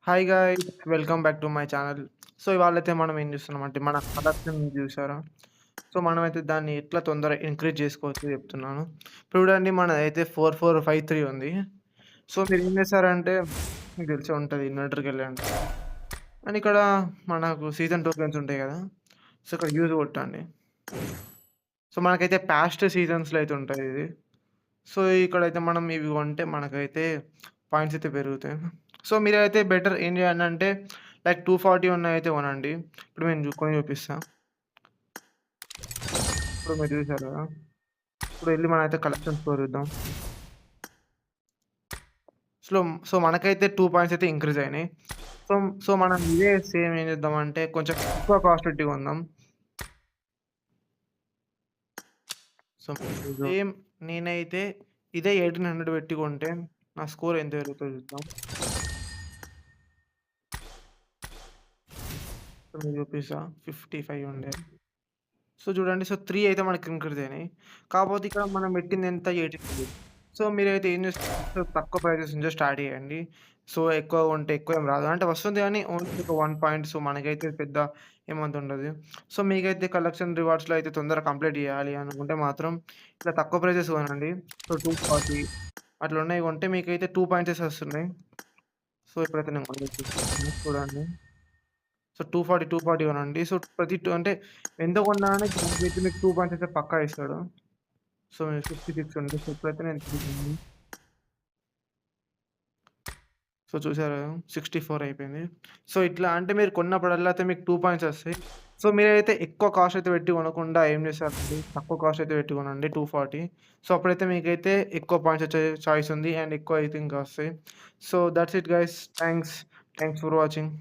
Hi guys! Welcome back to my channel. So, ఇవాళైతే మనం ఏం చూస్తున్నామంటే, మన కలెక్షన్ చూసారా? సో, మనమైతే దాన్ని ఎట్లా తొందరగా ఇంక్రీజ్ చేసుకోవచ్చో చెప్తున్నాను. ఇప్పుడు చూడండి మనదైతే 4453 ఉంది. సో, మీరేం చేశారంటే మీకు తెలిసే ఉంటది ఇన్వెంటర్‌కెళ్ళండి. అండ్ ఇక్కడ మనకు సీజన్ టోకెన్స్ ఉంటాయి కదా! సో, ఇక్కడ యూజ్ కొట్టండి. సో, మనకైతే పాస్ట్ సీజన్స్‌లో అయితే ఉంటది ఇది. సో, ఇక్కడైతే మనం ఇవి కొంటే మనకైతే పాయింట్స్ అయితే పెరుగుతాయి. సో, మీరైతే బెటర్ ఏం చేయండంటే లైక్ 240 ఉన్నవయితే కొనండి. ఇప్పుడు నేను కొని చూపిస్తా. ఇప్పుడు మీరు చూసారు కదా! ఇప్పుడు ఎళ్లి మనమైతే కలెక్షన్ స్టోర్ చూద్దాం. స్లో సో, మనకైతే 2 పాయింట్స్ అయితే ఇంక్రీజ్ అయినాయి. సో, సో, మనం ఇదే సేమ్ ఏం చేద్దామంటే కొంచెం ఎక్కువ కాస్ట్ పెట్టి కొందాం. సో, సేమ్ నేనైతే ఇదే 1800 పెట్టి కొంటే నా స్కోర్ ఎంత పెరుగుతదో చూద్దాం. ఇప్పుడు మీకు చూపిస్తా 55 ఉండే. సో చూడండి. సో 3 అయితే మనకి ఇంక్రీజ్ అయినాయి. కాపోతే ఇక్కడ మనం పెట్టింది ఎంత 18 సో మీరైతే ఏం చేస్తారు తక్కువ ప్రైజెస్ నుంచే స్టార్ట్ చేయండి. సో ఎక్కువ కొంటే ఎక్కువ ఏం రాదు. అంటే వస్తుంది గానీ ఓన్లీ ఒక 1 పాయింట్ సో మనకైతే పెద్ద ఏమంత ఉండదు. సో మీకైతే కలెక్షన్ రివార్డ్స్‌లో అయితే తొందరగా కంప్లీట్ చేయాలి అనుకుంటే మాత్రం ఇట్లా తక్కువ ప్రైజెస్ కొనండి. సో 240 అట్లా ఉన్నయి కొంటే మీకైతే 2 పాయింట్సెస్ వస్తున్నాయి. సో ఇప్పుడైతే నేను కొనేసి చూడండి. సో 240, 240 కొనండి. సో ప్రతి అంటే ఎంత కొన్నా గాని దానికైతే మీకు 2 పాయింట్స్ అయితే పక్కా ఇస్తాడు. సో 56 ఉంది. సో ఇప్పుడైతే నేను తీసుకున్నాను. సో చూసారా 64 అయిపోయింది. సో ఇట్లా అంటే మీరు కొన్నప్పుడల్లా అయితే మీకు 2 పాయింట్స్ వస్తాయి. సో మీరైతే ఎక్కువ కాస్ట్ అయితే పెట్టి కొనకుండా ఏం చేస్తారంటే తక్కువ కాస్ట్ అయితే పెట్టి కొనండి 240. సో అప్పుడైతే మీకైతే ఎక్కువ పాయింట్స్ వచ్చే చాయిస్ ఉంది. అండ్ ఎక్కువ అయితే ఇంకా వస్తాయి. So that's it guys. Thanks for watching.